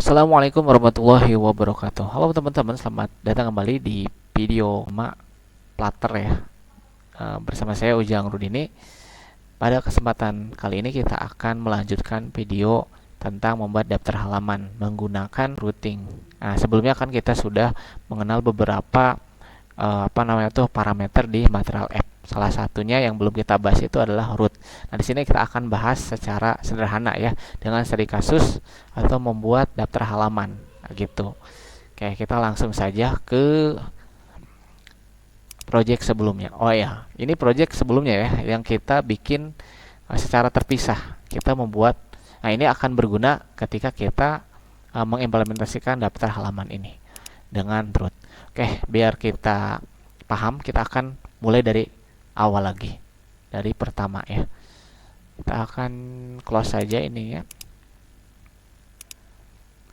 Assalamualaikum warahmatullahi wabarakatuh. Halo teman-teman, selamat datang kembali di video Flutter ya. Bersama saya Ujang Rudini. Pada kesempatan kali ini kita akan melanjutkan video tentang membuat daftar halaman menggunakan routing. Nah, sebelumnya kan kita sudah mengenal beberapa parameter di material app. Salah satunya yang belum kita bahas itu adalah root. Nah, di sini kita akan bahas secara sederhana ya, dengan studi kasus atau membuat daftar halaman gitu. Oke, kita langsung saja ke project sebelumnya. Oh ya, ini project sebelumnya ya yang kita bikin secara terpisah. Kita membuat, nah ini akan berguna ketika kita mengimplementasikan daftar halaman ini dengan root. Oke, biar kita paham, kita akan mulai dari awal lagi, dari pertama ya. Kita akan close saja ini ya.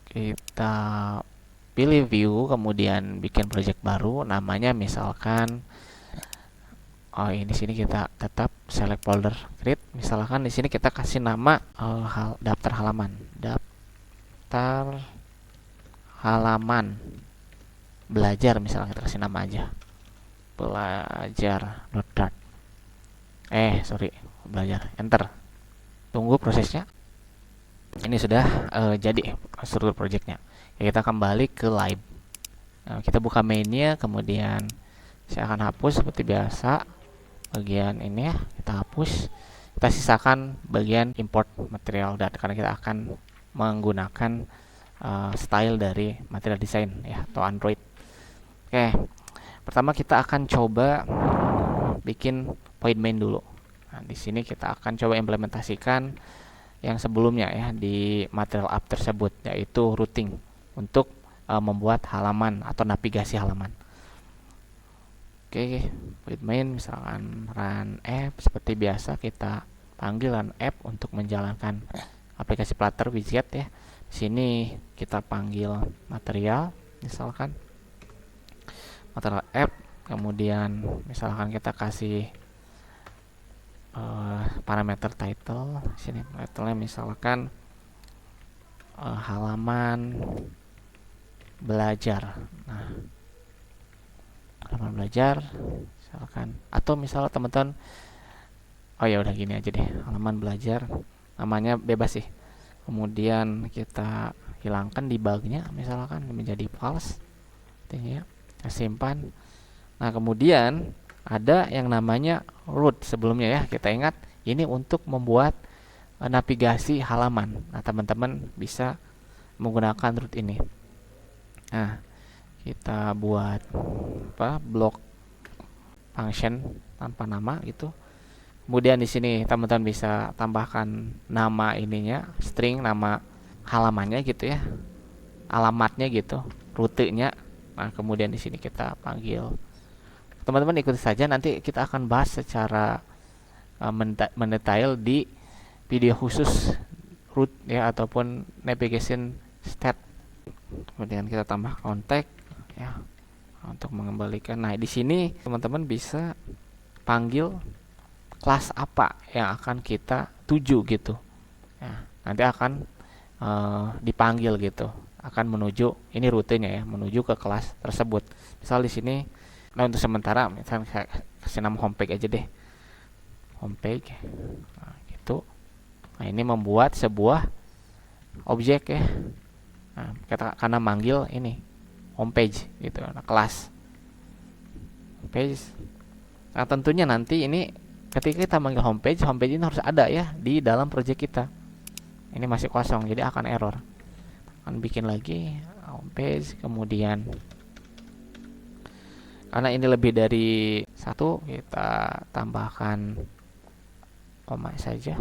Kita pilih view, kemudian bikin project baru, namanya misalkan ini sini kita tetap select folder create. Misalkan di sini kita kasih nama daftar halaman, daftar halaman belajar, misalnya kita kasih nama aja belajar .dart. Belajar, enter. Tunggu prosesnya. Ini sudah jadi struktur projectnya ya. Kita kembali ke live. Nah, kita buka mainnya, kemudian saya akan hapus seperti biasa bagian ini ya, kita hapus. Kita sisakan bagian import material data karena kita akan menggunakan style dari material design ya, atau Android. Oke, pertama kita akan coba bikin point main dulu. Nah, di sini kita akan coba implementasikan yang sebelumnya ya di material app tersebut, yaitu routing untuk membuat halaman atau navigasi halaman. Oke, point main misalkan run app, seperti biasa kita panggil run app untuk menjalankan aplikasi Flutter widget ya. Di sini kita panggil material, misalkan material app, kemudian misalkan kita kasih parameter title. Sini title-nya misalkan halaman belajar. Nah, halaman belajar misalkan, atau misalnya teman-teman ya udah gini aja deh, halaman belajar, namanya bebas sih. Kemudian kita hilangkan debugnya, misalkan menjadi false ya, kita simpan. Nah, kemudian ada yang namanya root sebelumnya ya, kita ingat ini untuk membuat navigasi halaman. Nah, teman-teman bisa menggunakan root ini. Nah, kita buat blok function tanpa nama gitu. Kemudian di sini teman-teman bisa tambahkan nama ininya, string nama halamannya gitu ya, alamatnya gitu, rutenya. Nah, kemudian di sini kita panggil. Teman-teman ikuti saja, nanti kita akan bahas secara mendetail di video khusus root ya, ataupun navigation stat. Kemudian kita tambah kontak ya untuk mengembalikan. Nah, di sini teman-teman bisa panggil kelas apa yang akan kita tuju gitu ya, nanti akan dipanggil gitu, akan menuju, ini rutenya ya, menuju ke kelas tersebut. Misal di sini, nah untuk sementara misalnya saya kasih nama homepage aja deh, homepage. Nah, gitu. Nah, ini membuat sebuah objek ya. Nah, karena manggil ini homepage gitu, nah, kelas homepage. Nah, tentunya nanti ini ketika kita manggil homepage ini harus ada ya di dalam project kita. Ini masih kosong, jadi akan error. Akan bikin lagi homepage, kemudian karena ini lebih dari satu, kita tambahkan koma saja.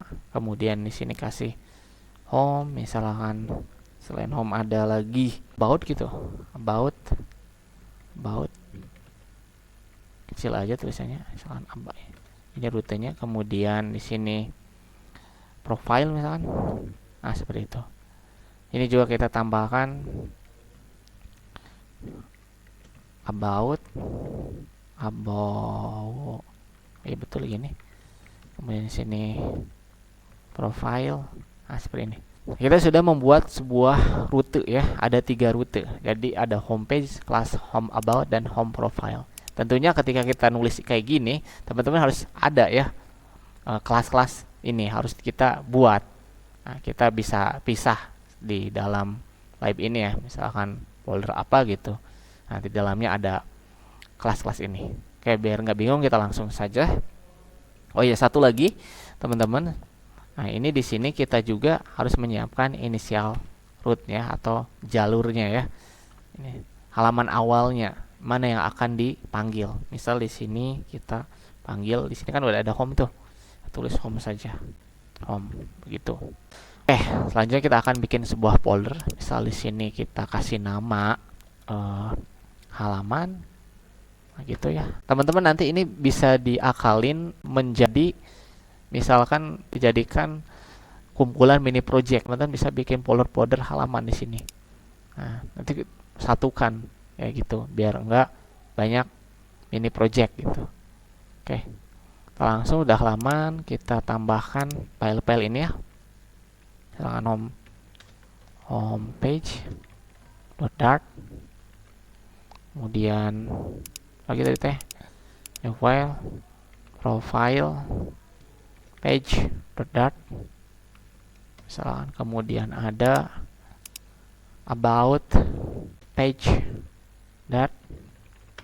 Nah, kemudian di sini kasih home, misalkan selain home ada lagi about gitu, about kecil aja tulisannya, misalkan about. Ini rutenya. Kemudian di sini profile misalkan, nah seperti itu. Ini juga kita tambahkan about ya betul gini. Kemudian di sini profile, nah seperti ini. Kita sudah membuat sebuah rute ya, ada 3 rute. Jadi ada homepage, class home about, dan home profile. Tentunya ketika kita nulis kayak gini, teman-teman harus ada ya kelas-kelas ini harus kita buat. Nah, kita bisa pisah di dalam live ini ya, misalkan folder apa gitu. Nah, di dalamnya ada kelas-kelas ini. Oke, biar nggak bingung kita langsung saja. Oh iya, satu lagi teman-teman. Nah, ini di sini kita juga harus menyiapkan initial root-nya atau jalurnya ya. Ini halaman awalnya, mana yang akan dipanggil. Misal di sini kita panggil, di sini kan udah ada home tuh. Tulis home saja. Home begitu. Selanjutnya kita akan bikin sebuah folder. Misal di sini kita kasih nama halaman. Nah, gitu ya. Teman-teman nanti ini bisa diakalin menjadi, misalkan dijadikan kumpulan mini project. Teman-teman bisa bikin folder halaman di sini. Nah, nanti satukan ya gitu, biar enggak banyak mini project gitu. Oke. Kita langsung udah halaman, kita tambahkan file-file ini ya. Misalkan home page .dart. Kemudian lagi tadi teh new file profile page .dart, misalkan. Kemudian ada about page .dart.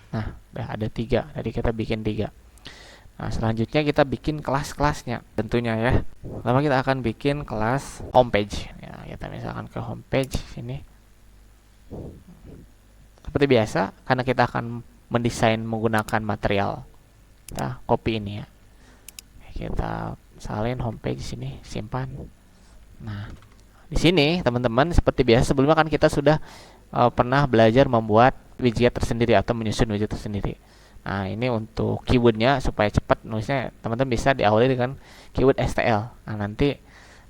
Nah, udah ada 3, tadi kita bikin 3. Nah, selanjutnya kita bikin kelas-kelasnya tentunya ya. Pertama kita akan bikin kelas homepage ya, kita misalkan ke homepage sini. Seperti biasa, karena kita akan mendesain menggunakan material, kita copy ini ya. Kita salin homepage sini, simpan. Nah, di sini teman-teman seperti biasa, sebelumnya kan kita sudah pernah belajar membuat widget tersendiri atau menyusun widget tersendiri. Nah, ini untuk keywordnya supaya cepat nulisnya, teman-teman bisa diawali dengan keyword STL. Nah, nanti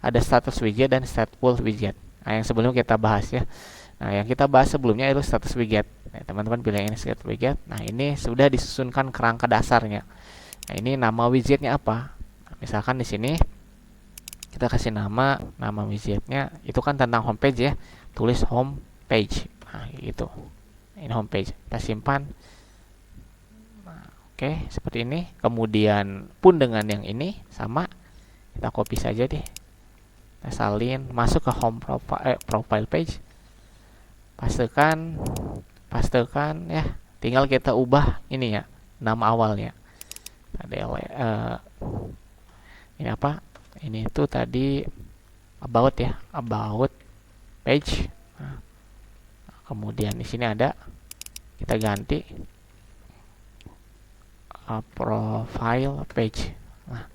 ada status widget dan stateful widget. Nah, yang sebelum kita bahas ya. Nah, yang kita bahas sebelumnya itu status widget. Nah, teman-teman pilih ini status widget. Nah, ini sudah disusunkan kerangka dasarnya. Nah, ini nama widgetnya apa? Nah, misalkan di sini kita kasih nama widgetnya itu kan tentang homepage ya. Tulis homepage. Nah, gitu. Ini homepage. Kita simpan. Oke, seperti ini. Kemudian pun dengan yang ini sama, kita copy saja deh. Kita salin, masuk ke home profile page. Pastekan ya. Tinggal kita ubah ini ya, nama awalnya. Ini apa? Ini itu tadi about ya, about page. Nah, kemudian di sini ada, kita ganti profile page. Nah,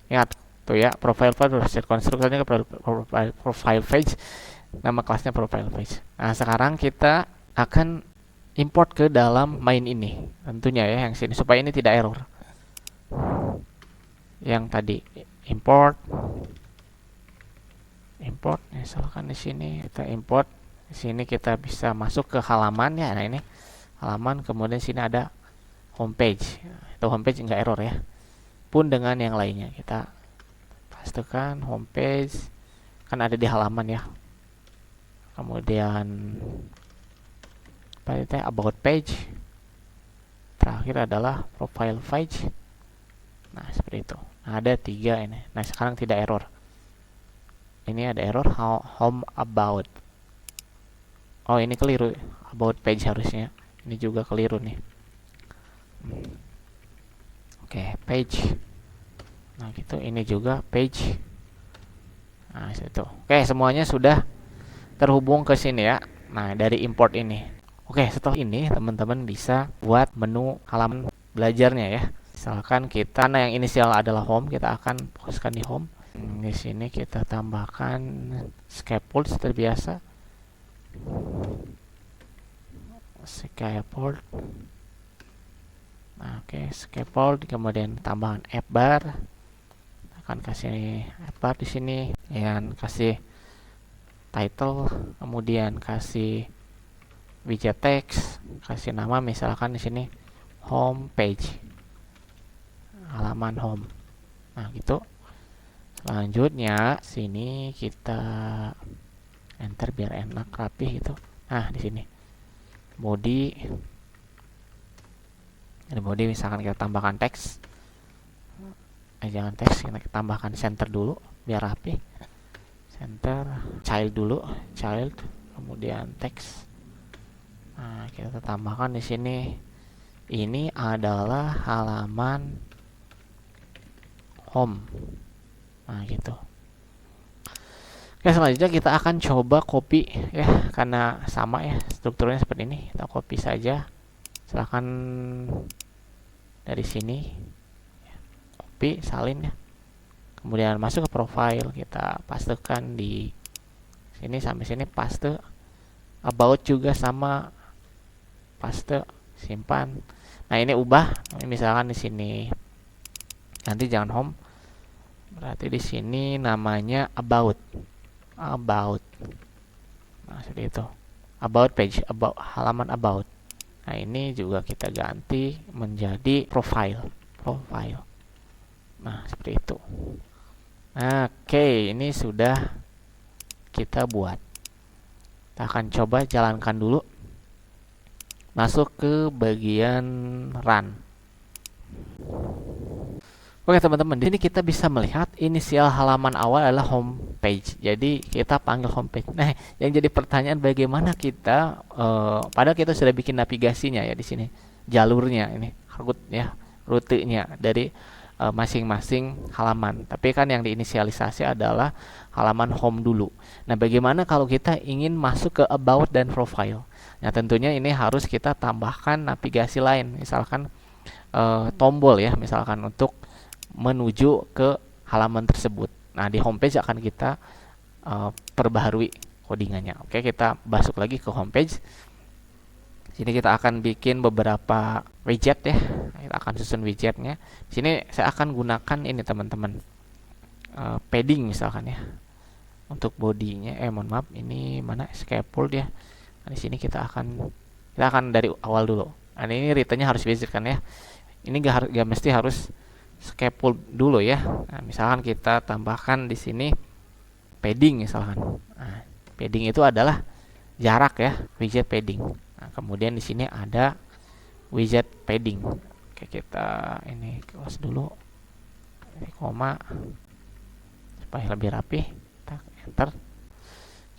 ingat tuh ya, profile page set konstruktornya ke profile page, nama kelasnya profile page. Nah, sekarang kita akan import ke dalam main ini, tentunya ya, yang sini supaya ini tidak error. Yang tadi import, misalkan di sini kita import, di sini kita bisa masuk ke halaman ya. Nah, ini halaman, kemudian sini ada homepage. Itu homepage nggak error ya. Pun dengan yang lainnya kita pastikan homepage kan ada di halaman ya. Kemudian about page. Terakhir adalah profile page. Nah, seperti itu. Nah, ada 3 ini. Nah, sekarang tidak error. Ini ada error home about. Oh, ini keliru. About page harusnya. Ini juga keliru nih. Oke, page. Nah, gitu. Ini juga page. Nah, situ. Oke, semuanya sudah terhubung ke sini ya. Nah, dari import ini. Oke, setelah ini teman-teman bisa buat menu halaman belajarnya ya. Misalkan kita, nah yang inisial adalah home, kita akan fokuskan di home. Di sini kita tambahkan scaffold seperti biasa. Scaffold. Nah, oke, scaffold, kemudian tambahan app bar. Akan kasih app bar di sini, dan kasih title, kemudian kasih widget text, kasih nama misalkan di sini home page, halaman home. Nah, gitu. Selanjutnya sini kita enter biar enak rapih gitu. Nah, di sini body. Di body misalkan kita tambahkan teks. Jangan teks, kita tambahkan center dulu biar rapi. Center, child dulu, child, kemudian teks. Nah, kita tambahkan di sini. Ini adalah halaman home. Nah, gitu. Oke, selanjutnya kita akan coba copy ya, karena sama ya strukturnya seperti ini. Kita copy saja. Silahkan dari sini copy, salin ya. Kemudian masuk ke profile, kita pastekan di sini sampai sini, paste. About juga sama, paste, simpan. Nah, ini ubah. Misalkan di sini nanti jangan home. Berarti di sini namanya about. Nah, seperti itu. About page, about halaman about. Nah, ini juga kita ganti menjadi profile. Nah, seperti itu. Nah, oke, ini sudah kita buat. Kita akan coba jalankan dulu. Masuk ke bagian run. Oke teman-teman, di sini kita bisa melihat inisial halaman awal adalah home page. Jadi kita panggil home page. Nah, yang jadi pertanyaan bagaimana kita, padahal kita sudah bikin navigasinya ya di sini, jalurnya ini, rutenya dari masing-masing halaman. Tapi kan yang diinisialisasi adalah halaman home dulu. Nah, bagaimana kalau kita ingin masuk ke about dan profile? Nah, tentunya ini harus kita tambahkan navigasi lain, misalkan tombol ya, misalkan untuk menuju ke halaman tersebut. Nah, di homepage akan kita perbaharui codingannya. Oke, kita masuk lagi ke homepage. Sini kita akan bikin beberapa widget ya. Kita akan susun widgetnya. Sini saya akan gunakan ini teman-teman, padding misalkan ya. Untuk bodinya, mohon maaf, ini mana scaffold ya. Nah, di sini kita akan dari awal dulu. Nah, ini ritenya harus basic kan ya. Ini gak mesti harus scaffold dulu ya. Nah, misalkan kita tambahkan di sini padding misalkan. Nah, padding itu adalah jarak ya, widget padding. Nah, kemudian di sini ada widget padding. Oke, kita ini close dulu. Ini koma supaya lebih rapi. Kita enter.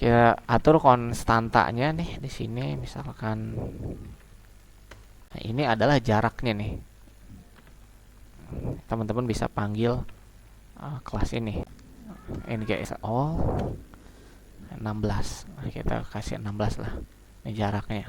Kita atur konstantanya nih di sini misalkan. Nah, ini adalah jaraknya nih. Teman-teman bisa panggil kelas ini guys, all 16. Nah, kita kasih 16 lah, ini jaraknya.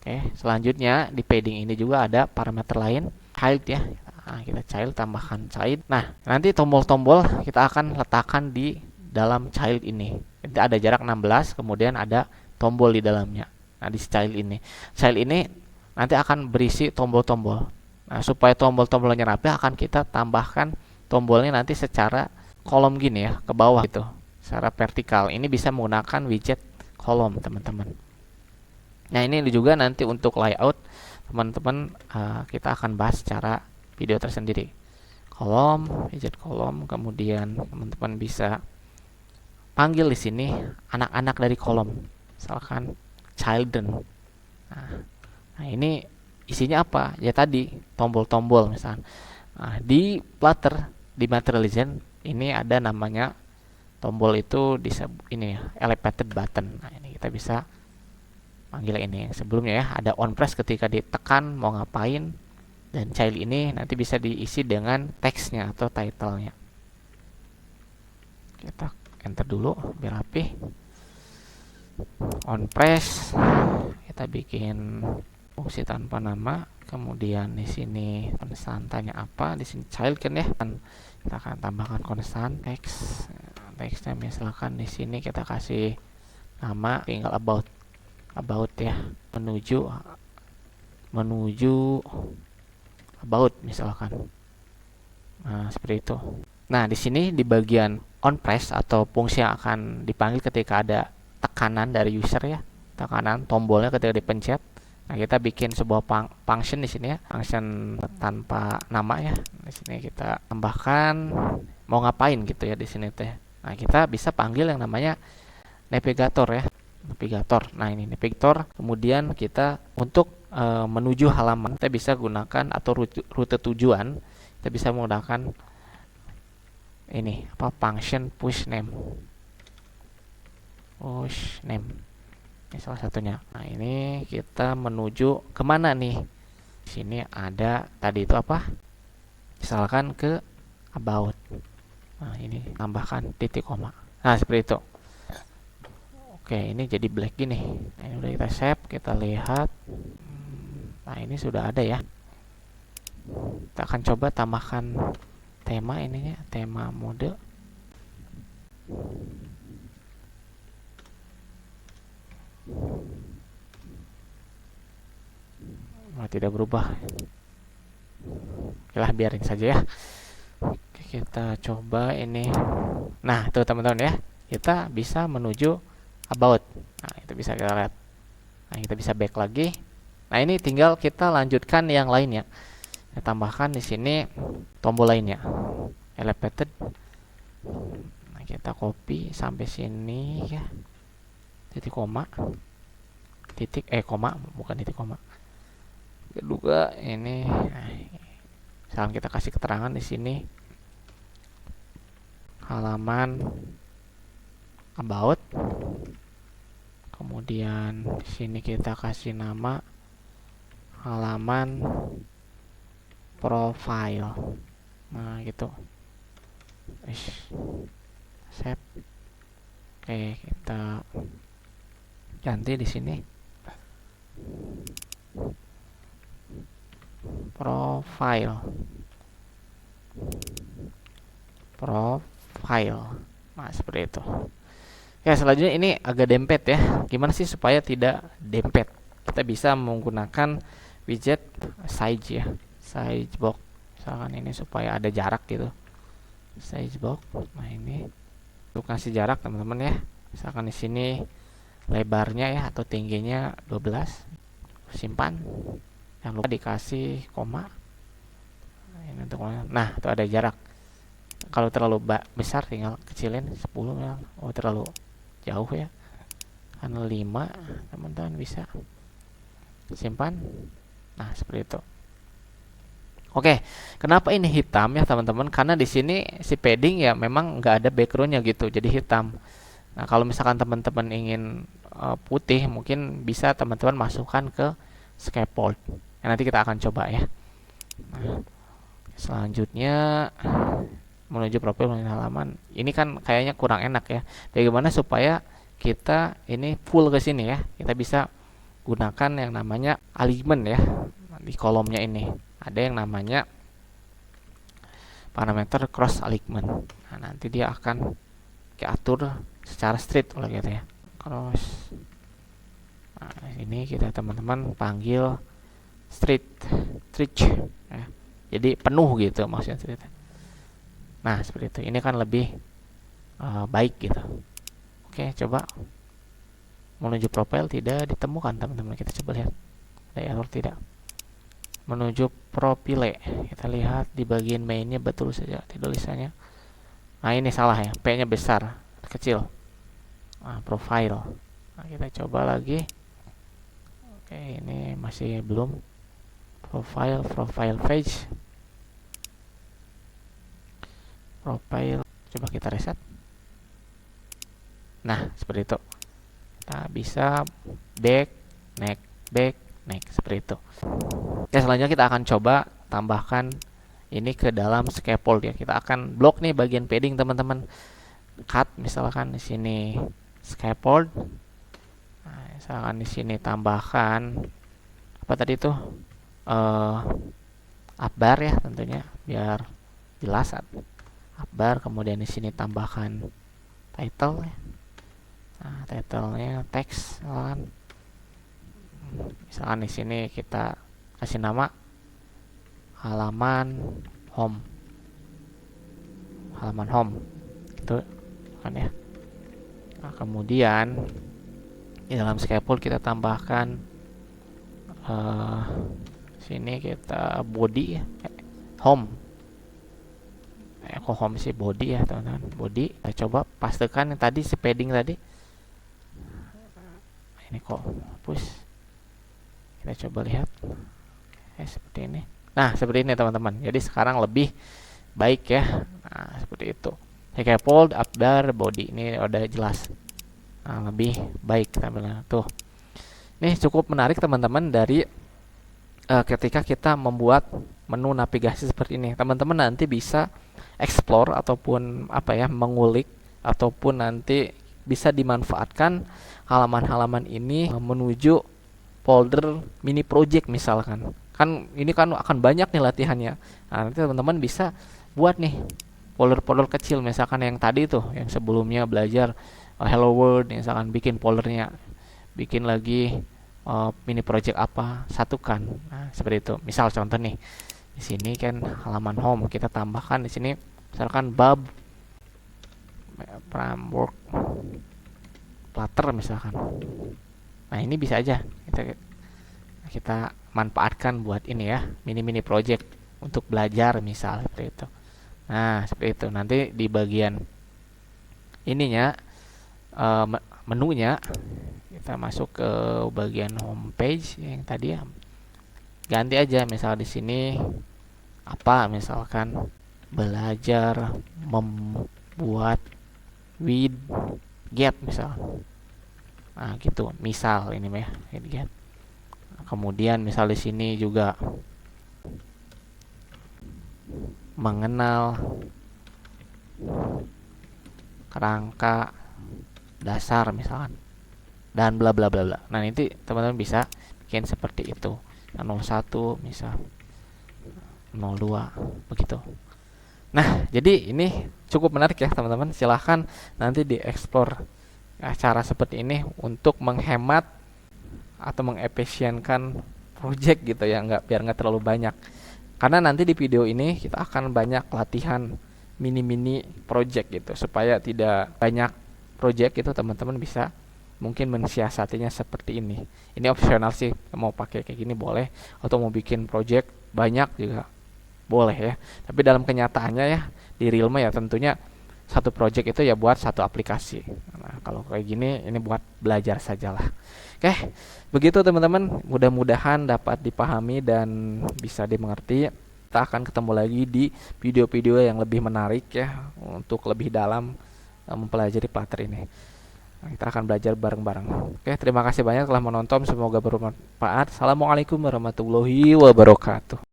Oke, selanjutnya di padding ini juga ada parameter lain, child ya. Nah, kita child, tambahkan child. Nah, nanti tombol-tombol kita akan letakkan di dalam child ini. Nanti ada jarak 16, kemudian ada tombol di dalamnya. Nah, di child ini nanti akan berisi tombol-tombol. Nah, supaya tombol-tombolnya rapi akan kita tambahkan tombolnya nanti secara kolom gini ya, ke bawah gitu, secara vertikal. Ini bisa menggunakan widget kolom teman-teman. Nah, ini juga nanti untuk layout teman-teman, kita akan bahas secara video tersendiri. Kolom, widget kolom, kemudian teman-teman bisa panggil di sini anak-anak dari kolom, misalkan children. Nah, ini isinya apa? Ya tadi tombol-tombol misalnya. Nah, di Flutter, di Material Design ini ada namanya tombol itu disebut ini ya, elevated button. Nah, ini kita bisa panggil ini. Sebelumnya ya ada on press ketika ditekan mau ngapain, dan child ini nanti bisa diisi dengan teksnya atau title-nya. Kita enter dulu biar rapi. On press kita bikin fungsi tanpa nama, kemudian di sini konstantanya apa, di sini child kan ya, kita akan tambahkan konstan teksnya misalkan di sini kita kasih nama, tinggal about ya, menuju about misalkan. Nah, seperti itu. Nah, di sini di bagian on press atau fungsi yang akan dipanggil ketika ada tekanan dari user ya, tekanan tombolnya ketika dipencet. Nah, kita bikin sebuah function di sini ya, function tanpa nama ya. Di sini kita tambahkan mau ngapain gitu ya di sini teh. Nah, kita bisa panggil yang namanya navigator ya. Navigator. Nah, ini navigator. Kemudian kita untuk menuju halaman kita bisa gunakan atau rute tujuan kita bisa menggunakan ini function push name. Push name. Ini salah satunya. Nah, ini kita menuju kemana nih? Di sini ada tadi itu apa? Misalkan ke about. Nah, ini tambahkan titik koma. Nah, seperti itu. Oke, ini jadi black gini. Nah, ini udah kita save, kita lihat. Nah, ini sudah ada ya. Kita akan coba tambahkan tema ininya, tema mode. Nah, tidak berubah. Oke lah, biarin saja ya. Oke, kita coba ini. Nah, tuh teman-teman ya. Kita bisa menuju about. Nah, itu bisa kita lihat. Nah, kita bisa back lagi. Nah, ini tinggal kita lanjutkan yang lainnya. Kita tambahkan di sini tombol lainnya. Elevated. Nah, kita copy sampai sini ya. Titik koma. Titik koma, bukan titik koma. Kedua ini misalkan kita kasih keterangan di sini halaman about. Kemudian di sini kita kasih nama halaman profile. Nah, gitu. Save. Oke, kita ganti di sini profile. Nah, seperti itu. Ya, selanjutnya ini agak dempet ya. Gimana sih supaya tidak dempet? Kita bisa menggunakan widget size ya. Size box. Misalkan ini supaya ada jarak gitu. Size box. Nah, ini untuk kasih jarak teman-teman ya. Misalkan di sini lebarnya ya atau tingginya 12. Simpan. Jangan lupa dikasih koma. Ini untuk nah, itu ada jarak. Kalau terlalu besar tinggal kecilin 10 ya. Oh, terlalu jauh ya. Karena 5 teman-teman bisa simpan. Nah, seperti itu. Oke, kenapa ini hitam ya teman-teman? Karena di sini si padding ya memang nggak ada backgroundnya gitu, jadi hitam. Nah, kalau misalkan teman-teman ingin putih, mungkin bisa teman-teman masukkan ke scaffold. Ya, nanti kita akan coba ya. Nah, selanjutnya menuju profil halaman. Ini kan kayaknya kurang enak ya. Bagaimana supaya kita ini full ke sini ya? Kita bisa gunakan yang namanya alignment ya. Di kolomnya ini ada yang namanya parameter cross alignment. Nah, nanti dia akan diatur secara straight oleh kita ya. Cross. Nah, ini kita teman-teman panggil stretch ya. Jadi penuh gitu maksudnya cerita. Nah, seperti itu. Ini kan lebih baik gitu. Oke, coba menuju profile tidak ditemukan teman-teman. Kita coba lihat. Ada error tidak? Menuju profile. Kita lihat di bagian mainnya betul saja tulisannya. Nah, ini salah ya. P-nya besar, kecil. Nah, profile. Nah, kita coba lagi. Oke, ini masih belum. Profile page. Profile, coba kita reset. Nah, seperti itu. Kita bisa back, next, seperti itu. Ya, selanjutnya kita akan coba tambahkan ini ke dalam scaffold ya. Kita akan blok nih bagian padding teman-teman. Cut misalkan di sini scaffold. Nah, misalkan di sini tambahkan apa tadi itu? Upbar ya tentunya biar jelas. Upbar, kemudian di sini tambahkan title ya. Nah, title-nya teks misalkan di sini kita kasih nama halaman home gitu kan ya. Nah, kemudian di dalam scaffold kita tambahkan sini kita body ya, home kok home sih, body ya teman-teman, body. Kita coba pastikan yang tadi si padding tadi. Ini kok hapus. Kita coba lihat. Seperti ini. Nah, seperti ini teman-teman. Jadi sekarang lebih baik ya. Nah, seperti itu. Scaffold, update, body. Ini udah jelas. Nah, lebih baik teman-teman. Tuh. Ini cukup menarik teman-teman dari ketika kita membuat menu navigasi seperti ini. Teman-teman nanti bisa explore ataupun apa ya, mengulik ataupun nanti bisa dimanfaatkan halaman-halaman ini menuju folder mini project misalkan. Kan ini kan akan banyak nih latihannya. Nah, nanti teman-teman bisa buat nih folder-folder kecil, misalkan yang tadi tuh yang sebelumnya belajar Hello World, misalkan bikin foldernya, bikin lagi mini project apa, satukan. Nah, seperti itu. Misal contoh nih, di sini kan halaman home, kita tambahkan di sini misalkan bab framework Flutter misalkan. Nah, ini bisa aja kita manfaatkan buat ini ya, mini project untuk belajar misal seperti itu. Nah, seperti itu. Nanti di bagian ininya menunya kita masuk ke bagian homepage yang tadi ya. Ganti aja, misal di sini apa, misalkan belajar membuat widget misal. Nah, gitu. Misal ini ya, widget. Kemudian misal di sini juga mengenal kerangka dasar misalkan, dan bla bla bla bla. Nah, nanti teman-teman bisa bikin seperti itu. 01 misal 02 begitu. Nah, jadi ini cukup menarik ya teman-teman. Silahkan nanti dieksplor cara seperti ini untuk menghemat atau mengefisienkan project gitu ya, biar nggak terlalu banyak. Karena nanti di video ini kita akan banyak latihan mini project gitu, supaya tidak banyak project itu teman-teman bisa mungkin mensiasatinya seperti ini. Ini opsional sih, mau pakai kayak gini boleh, atau mau bikin project banyak juga boleh ya. Tapi dalam kenyataannya ya, di real ya tentunya satu project itu ya buat satu aplikasi. Nah, kalau kayak gini ini buat belajar sajalah. Oke, begitu teman-teman. Mudah-mudahan dapat dipahami dan bisa dimengerti. Kita akan ketemu lagi di video-video yang lebih menarik ya, untuk lebih dalam mempelajari Flutter ini. Kita akan belajar bareng-bareng. Oke, terima kasih banyak telah menonton. Semoga bermanfaat. Assalamualaikum warahmatullahi wabarakatuh.